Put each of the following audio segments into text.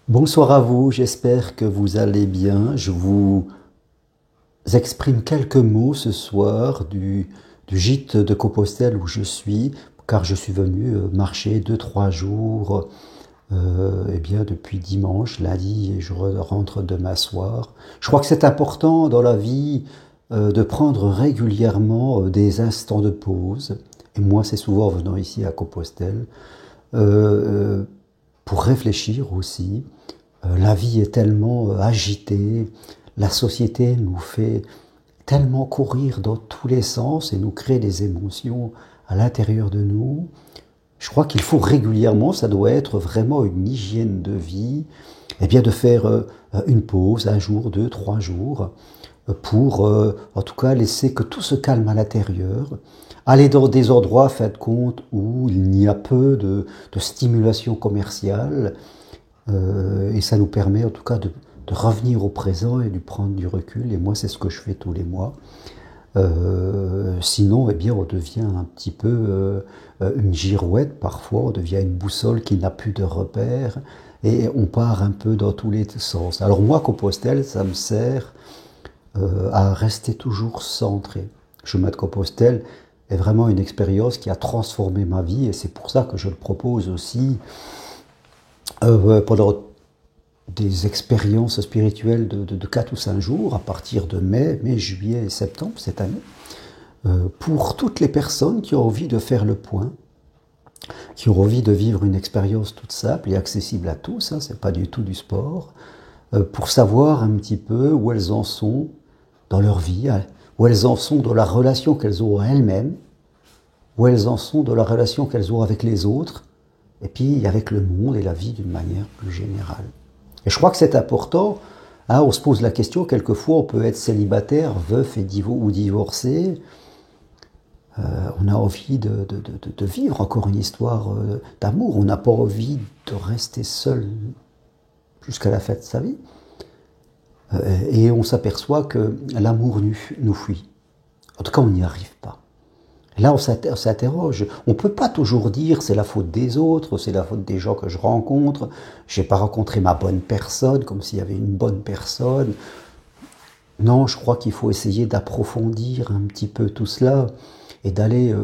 Bonsoir à vous, j'espère que vous allez bien. Je vous exprime quelques mots ce soir du gîte de Compostelle où je suis, car je suis venu marcher 2, 3 jours depuis dimanche, lundi, et je rentre demain soir. Je crois que c'est important dans la vie de prendre régulièrement des instants de pause. Et moi, c'est souvent en venant ici à Compostelle, euh, pour réfléchir aussi. La vie est tellement agitée, la société nous fait tellement courir dans tous les sens et nous crée des émotions à l'intérieur de nous. Je crois qu'il faut régulièrement, ça doit être vraiment une hygiène de vie, de faire une pause, 1 jour, 2, 3 jours, pour en tout cas laisser que tout se calme à l'intérieur, aller dans des endroits, faites compte, où il n'y a peu de stimulation commerciale, et ça nous permet en tout cas de revenir au présent et de prendre du recul. Et moi, c'est ce que je fais tous les mois. Sinon, on devient un petit peu une girouette parfois, on devient une boussole qui n'a plus de repères et on part un peu dans tous les sens. Alors moi, Compostelle, ça me sert à rester toujours centré. Le chemin de Compostelle est vraiment une expérience qui a transformé ma vie et c'est pour ça que je le propose aussi pendant des expériences spirituelles de 4 ou 5 jours à partir de mai, juillet et septembre cette année, pour toutes les personnes qui ont envie de faire le point, qui ont envie de vivre une expérience toute simple et accessible à tous, hein, c'est pas du tout du sport, pour savoir un petit peu où elles en sont dans leur vie, où elles en sont dans la relation qu'elles ont à elles-mêmes, où elles en sont dans la relation qu'elles ont avec les autres, et puis avec le monde et la vie d'une manière plus générale. Et je crois que c'est important. Hein, on se pose la question, quelquefois on peut être célibataire, veuf ou divorcé. On a envie de vivre encore une histoire d'amour. On n'a pas envie de rester seul jusqu'à la fin de sa vie. Et on s'aperçoit que l'amour nous fuit. En tout cas, on n'y arrive pas. Là, on s'interroge. On ne peut pas toujours dire c'est la faute des autres, c'est la faute des gens que je rencontre. Je n'ai pas rencontré ma bonne personne, comme s'il y avait une bonne personne. Non, je crois qu'il faut essayer d'approfondir un petit peu tout cela et d'aller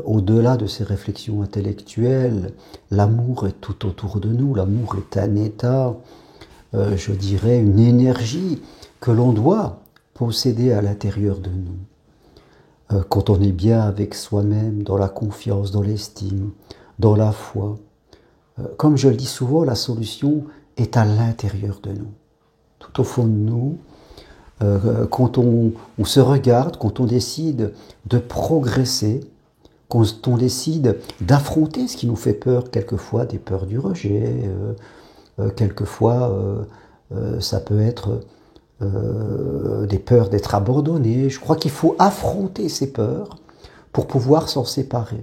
au-delà de ces réflexions intellectuelles. L'amour est tout autour de nous. L'amour est un état, je dirais, une énergie que l'on doit posséder à l'intérieur de nous. Quand on est bien avec soi-même, dans la confiance, dans l'estime, dans la foi. Comme je le dis souvent, la solution est à l'intérieur de nous, tout au fond de nous. Quand on se regarde, quand on décide de progresser, quand on décide d'affronter ce qui nous fait peur, quelquefois des peurs du rejet, quelquefois ça peut être des peurs d'être abandonné. Je crois qu'il faut affronter ces peurs pour pouvoir s'en séparer.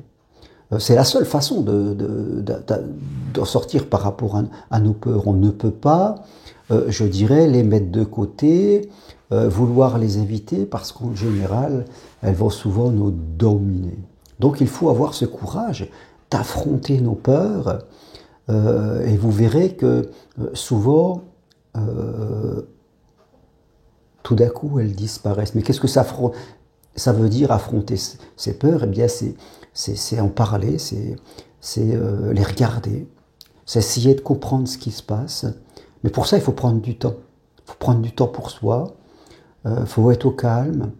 C'est la seule façon d'en sortir par rapport à nos peurs. On ne peut pas, je dirais, les mettre de côté, vouloir les éviter, parce qu'en général, elles vont souvent nous dominer. Donc il faut avoir ce courage d'affronter nos peurs, et vous verrez que souvent, tout d'un coup, elles disparaissent. Mais qu'est-ce que ça veut dire affronter ces peurs? Eh bien, c'est en parler, c'est les regarder, c'est essayer de comprendre ce qui se passe. Mais pour ça, il faut prendre du temps. Il faut prendre du temps pour soi, il faut être au calme,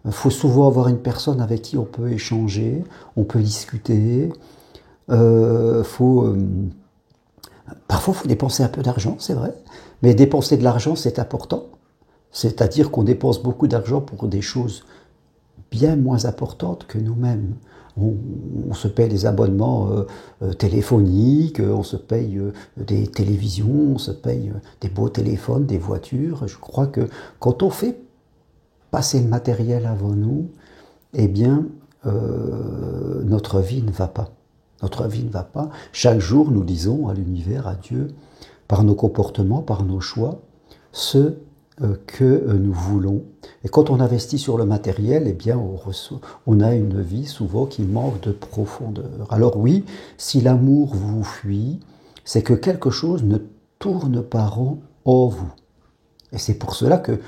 il faut souvent avoir une personne avec qui on peut échanger, on peut discuter. Parfois, il faut dépenser un peu d'argent, c'est vrai, mais dépenser de l'argent, c'est important. C'est-à-dire qu'on dépense beaucoup d'argent pour des choses bien moins importantes que nous-mêmes. On se paye des abonnements téléphoniques, on se paye des télévisions, on se paye des beaux téléphones, des voitures. Je crois que quand on fait passer le matériel avant nous, eh bien, notre vie ne va pas. Notre vie ne va pas. Chaque jour, nous disons à l'univers, à Dieu, par nos comportements, par nos choix, ce que nous voulons. Et quand on investit sur le matériel, eh bien, on a une vie souvent qui manque de profondeur. Alors oui, si l'amour vous fuit, c'est que quelque chose tourne pas rond en vous. Et c'est pour cela que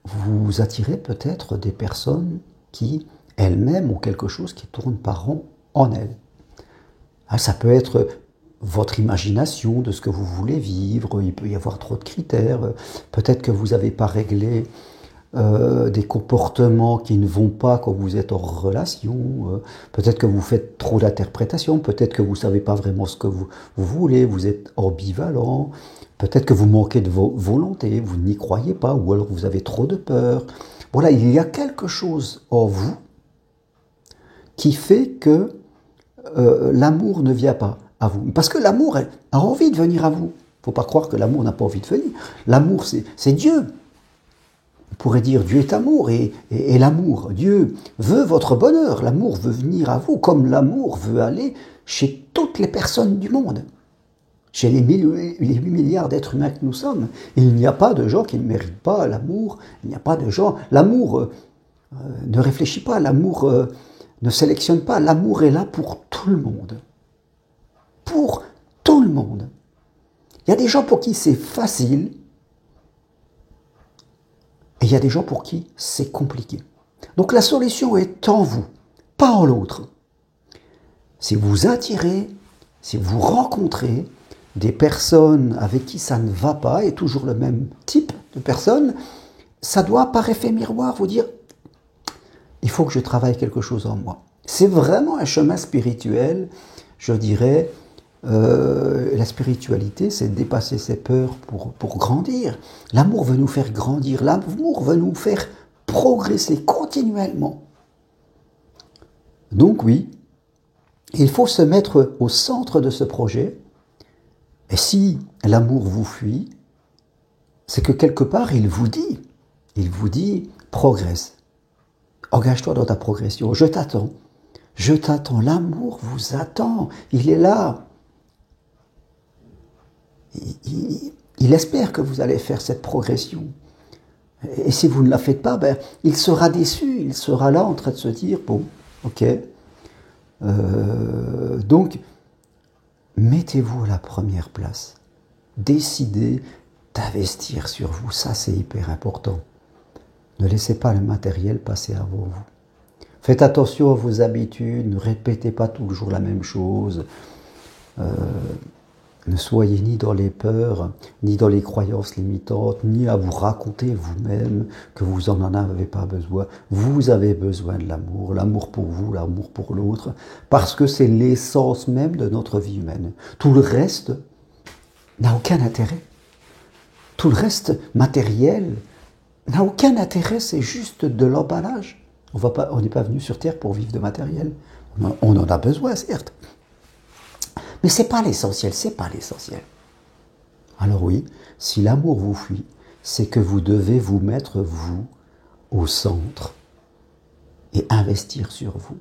vous attirez peut-être des personnes qui, elles-mêmes, ont quelque chose qui tourne pas rond en elles. Ça peut être votre imagination de ce que vous voulez vivre, il peut y avoir trop de critères, peut-être que vous n'avez pas réglé des comportements qui ne vont pas quand vous êtes en relation, peut-être que vous faites trop d'interprétations, peut-être que vous ne savez pas vraiment ce que vous voulez, vous êtes ambivalent, peut-être que vous manquez de volonté, vous n'y croyez pas, ou alors vous avez trop de peur. Voilà, il y a quelque chose en vous qui fait que l'amour ne vient pas à vous. Parce que l'amour a envie de venir à vous. Il ne faut pas croire que l'amour n'a pas envie de venir. L'amour, c'est Dieu. On pourrait dire Dieu est amour et l'amour. Dieu veut votre bonheur. L'amour veut venir à vous comme l'amour veut aller chez toutes les personnes du monde. Chez les 8 milliards d'êtres humains que nous sommes. Il n'y a pas de gens qui ne méritent pas l'amour. Il n'y a pas de gens... L'amour ne réfléchit pas. L'amour ne sélectionne pas. L'amour est là pour tout le monde. Pour tout le monde. Il y a des gens pour qui c'est facile. Et il y a des gens pour qui c'est compliqué. Donc la solution est en vous, pas en l'autre. Si vous attirez, si vous rencontrez des personnes avec qui ça ne va pas, et toujours le même type de personnes, ça doit par effet miroir vous dire « il faut que je travaille quelque chose en moi ». C'est vraiment un chemin spirituel, je dirais. La spiritualité, c'est de dépasser ses peurs pour grandir. L'amour veut nous faire grandir, l'amour veut nous faire progresser continuellement. Donc oui, il faut se mettre au centre de ce projet. Et si l'amour vous fuit, c'est que quelque part, il vous dit, progresse. Engage-toi dans ta progression, je t'attends, l'amour vous attend, il est là. Il espère que vous allez faire cette progression. Et si vous ne la faites pas, il sera déçu, il sera là en train de se dire, bon, ok. Donc, mettez-vous à la première place. Décidez d'investir sur vous, ça c'est hyper important. Ne laissez pas le matériel passer avant vous. Faites attention à vos habitudes, ne répétez pas toujours la même chose. Ne soyez ni dans les peurs, ni dans les croyances limitantes, ni à vous raconter vous-même que vous n'en avez pas besoin. Vous avez besoin de l'amour pour vous, l'amour pour l'autre, parce que c'est l'essence même de notre vie humaine. Tout le reste n'a aucun intérêt. Tout le reste matériel n'a aucun intérêt, c'est juste de l'emballage. On n'est pas venu sur Terre pour vivre de matériel. On en a besoin, certes. Mais ce n'est pas l'essentiel, c'est pas l'essentiel. Alors oui, si l'amour vous fuit, c'est que vous devez vous mettre, vous, au centre et investir sur vous.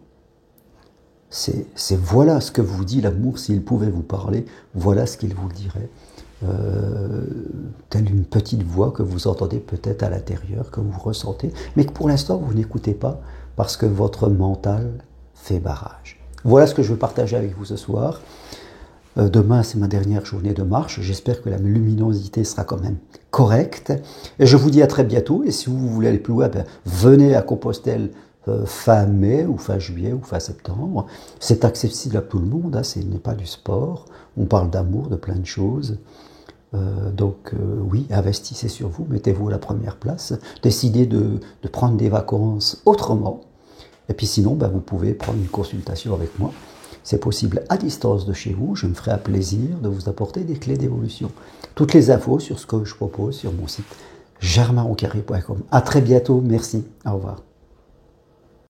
C'est voilà ce que vous dit l'amour, s'il pouvait vous parler, voilà ce qu'il vous dirait. Telle une petite voix que vous entendez peut-être à l'intérieur, que vous ressentez, mais que pour l'instant vous n'écoutez pas parce que votre mental fait barrage. Voilà ce que je veux partager avec vous ce soir. Demain, c'est ma dernière journée de marche. J'espère que la luminosité sera quand même correcte. Et je vous dis à très bientôt. Et si vous voulez aller plus loin, venez à Compostelle fin mai ou fin juillet ou fin septembre. C'est accessible à tout le monde. Ce n'est pas du sport. On parle d'amour, de plein de choses. Donc oui, investissez sur vous. Mettez-vous à la première place. Décidez de prendre des vacances autrement. Et puis sinon, vous pouvez prendre une consultation avec moi. C'est possible à distance de chez vous. Je me ferai un plaisir de vous apporter des clés d'évolution. Toutes les infos sur ce que je propose sur mon site germainroncarré.com. À très bientôt. Merci. Au revoir.